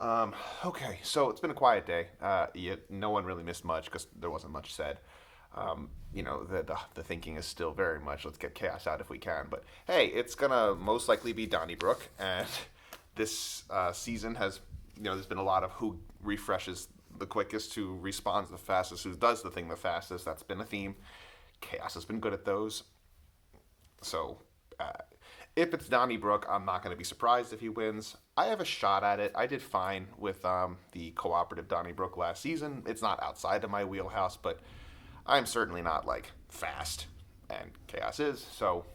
Okay, so it's been a quiet day. No one really missed much because there wasn't much said. The thinking is still very much let's get chaos out if we can. But hey, it's gonna most likely be Donnybrook, and this season has there's been a lot of who refreshes the quickest, who responds the fastest, who does the thing the fastest. That's been a theme. Chaos has been good at those. So uh, if it's Donnybrook, I'm not going to be surprised if he wins. I have a shot at it. I did fine with the cooperative Donnybrook last season. It's not outside of my wheelhouse, but I'm certainly not like fast, and Chaos is. So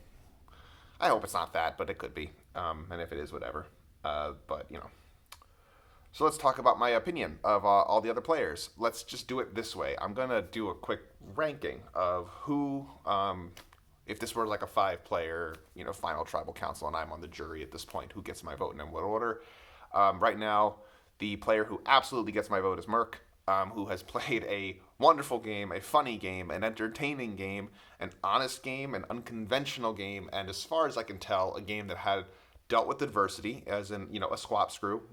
I hope it's not that, but it could be. And if it is, whatever. But. So let's talk about my opinion of all the other players. Let's just do it this way. I'm gonna do a quick ranking of who if this were like a five-player, final tribal council, and I'm on the jury at this point, who gets my vote and in what order? Right now, the player who absolutely gets my vote is Merc, who has played a wonderful game, a funny game, an entertaining game, an honest game, an unconventional game, and as far as I can tell, a game that had dealt with adversity, as in a swap screw.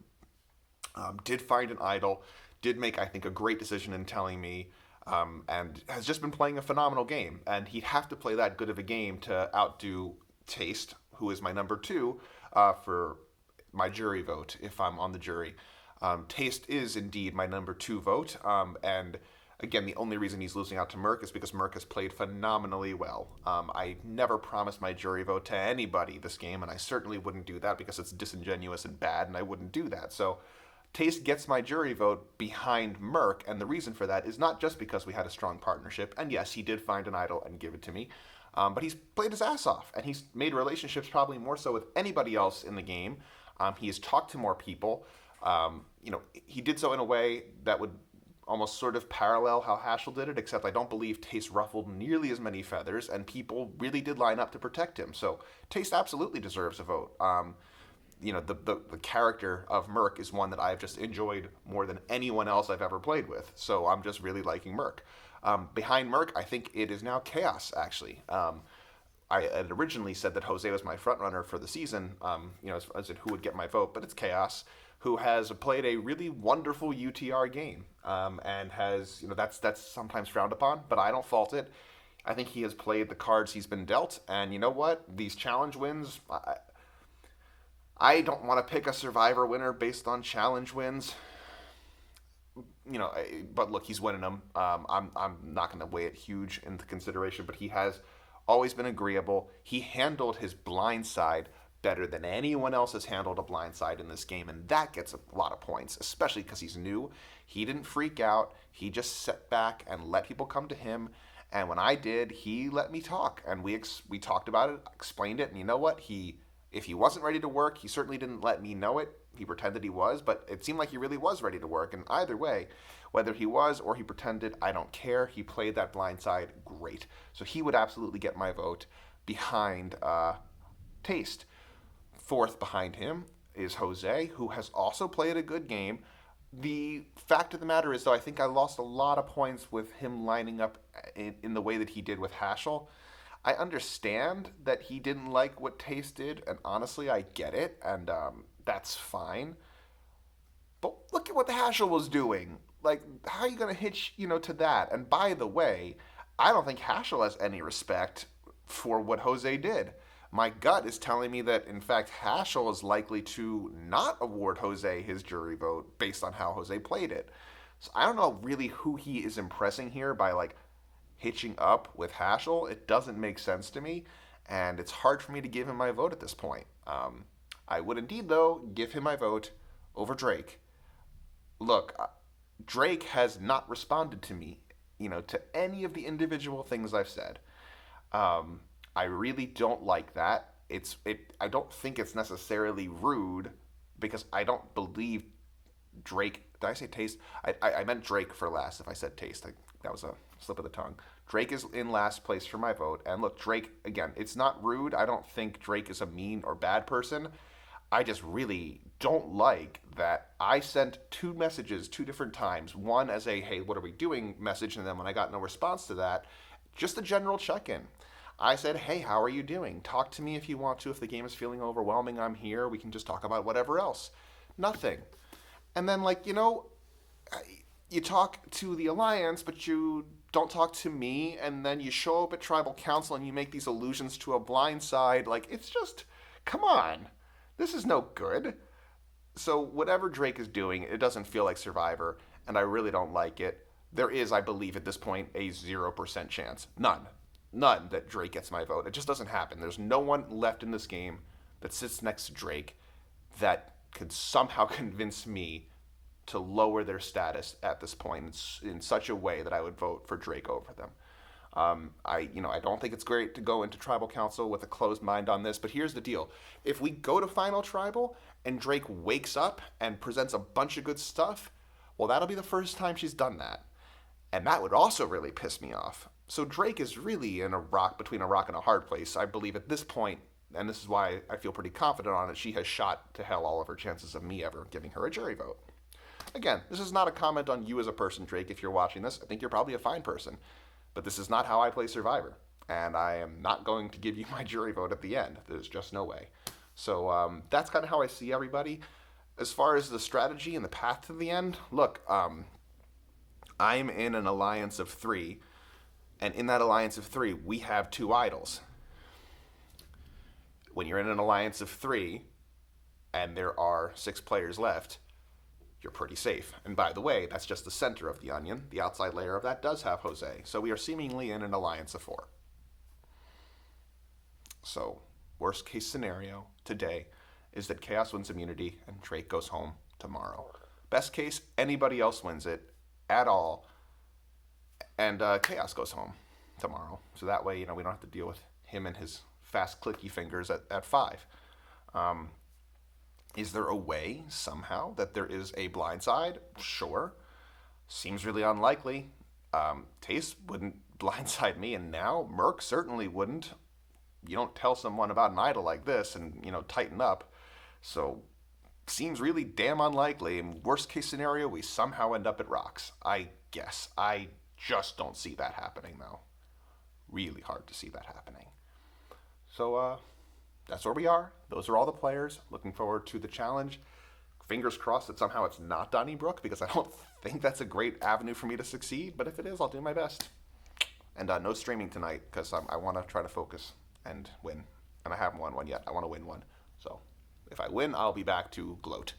Did find an idol, did make I think a great decision in telling me and has just been playing a phenomenal game. And he'd have to play that good of a game to outdo Taste, who is my number two for my jury vote if I'm on the jury. Taste is indeed my number two vote. And again, the only reason he's losing out to Merc is because Merc has played phenomenally well. I never promised my jury vote to anybody this game, and I certainly wouldn't do that because it's disingenuous and bad, and I wouldn't do that. So Taste gets my jury vote behind Merc, and the reason for that is not just because we had a strong partnership, and yes, he did find an idol and give it to me, but he's played his ass off, and he's made relationships probably more so with anybody else in the game. He has talked to more people. He did so in a way that would almost sort of parallel how Haschel did it, except I don't believe Taste ruffled nearly as many feathers, and people really did line up to protect him. So Taste absolutely deserves a vote. The character of Merc is one that I've just enjoyed more than anyone else I've ever played with. So I'm just really liking Merc. Behind Merc, I think it is now Chaos, actually. I had originally said that Jose was my frontrunner for the season, as in who would get my vote, but it's Chaos, who has played a really wonderful UTR game, and has, that's sometimes frowned upon, but I don't fault it. I think he has played the cards he's been dealt, and you know what? These challenge wins, I don't want to pick a survivor winner based on challenge wins. But look, he's winning them. I'm not going to weigh it huge into consideration, but he has always been agreeable. He handled his blind side better than anyone else has handled a blind side in this game, and that gets a lot of points, especially because he's new. He didn't freak out. He just sat back and let people come to him. And when I did, he let me talk, and we talked about it, explained it, and you know what? If he wasn't ready to work, he certainly didn't let me know it. He pretended he was, but it seemed like he really was ready to work. And either way, whether he was or he pretended, I don't care. He played that blind side great. So he would absolutely get my vote behind Taste. Fourth behind him is Jose, who has also played a good game. The fact of the matter is, though, I think I lost a lot of points with him lining up in the way that he did with Haschel. I understand that he didn't like what Taste did, and honestly, I get it, and that's fine. But look at what the Haschel was doing. Like, how are you going to hitch, to that? And by the way, I don't think Haschel has any respect for what Jose did. My gut is telling me that, in fact, Haschel is likely to not award Jose his jury vote based on how Jose played it. So I don't know really who he is impressing here by, hitching up with Haschel. It doesn't make sense to me, and it's hard for me to give him my vote at this point. I would indeed, though, give him my vote over Drake. Look, Drake has not responded to me, to any of the individual things I've said. I really don't like that. I don't think it's necessarily rude because I don't believe Drake. Did I say Taste? I meant Drake for last. If I said Taste, that was a slip of the tongue. Drake is in last place for my vote. And look, Drake, again, it's not rude. I don't think Drake is a mean or bad person. I just really don't like that I sent two messages two different times. One as a, hey, what are we doing message, and then when I got no response to that, just a general check-in. I said, hey, how are you doing? Talk to me if you want to. If the game is feeling overwhelming, I'm here. We can just talk about whatever else. Nothing. And then, like, you talk to the Alliance, but you don't talk to me, and then you show up at Tribal Council and you make these allusions to a blind side. Like, it's just, come on. This is no good. So, whatever Drake is doing, it doesn't feel like Survivor, and I really don't like it. There is, I believe, at this point, a 0% chance. None that Drake gets my vote. It just doesn't happen. There's no one left in this game that sits next to Drake that could somehow convince me to lower their status at this point in such a way that I would vote for Drake over them. I don't think it's great to go into Tribal Council with a closed mind on this, but here's the deal. If we go to Final Tribal and Drake wakes up and presents a bunch of good stuff, well, that'll be the first time she's done that. And that would also really piss me off. So Drake is really between a rock and a hard place. I believe at this point, and this is why I feel pretty confident on it, she has shot to hell all of her chances of me ever giving her a jury vote. Again, this is not a comment on you as a person, Drake. If you're watching this, I think you're probably a fine person. But this is not how I play Survivor. And I am not going to give you my jury vote at the end. There's just no way. So that's kind of how I see everybody. As far as the strategy and the path to the end, look, I'm in an alliance of 3. And in that alliance of 3, we have 2 idols. When you're in an alliance of 3 and there are 6 players left, you're pretty safe. And by the way, that's just the center of the onion. The outside layer of that does have Jose. So we are seemingly in an alliance of 4. So, worst case scenario today is that Chaos wins immunity and Drake goes home tomorrow. Best case, anybody else wins it at all, and Chaos goes home tomorrow. So that way, we don't have to deal with him and his fast clicky fingers at 5. Is there a way, somehow, that there is a blind side? Sure. Seems really unlikely. Tace wouldn't blindside me, and now Merc certainly wouldn't. You don't tell someone about an idol like this and, tighten up. So, seems really damn unlikely. And worst case scenario, we somehow end up at Rocks. I guess. I just don't see that happening, though. Really hard to see that happening. So, that's where we are. Those are all the players. Looking forward to the challenge. Fingers crossed that somehow it's not Donnybrook, because I don't think that's a great avenue for me to succeed. But if it is, I'll do my best. And no streaming tonight, because I want to try to focus and win. And I haven't won one yet. I want to win one. So if I win, I'll be back to gloat.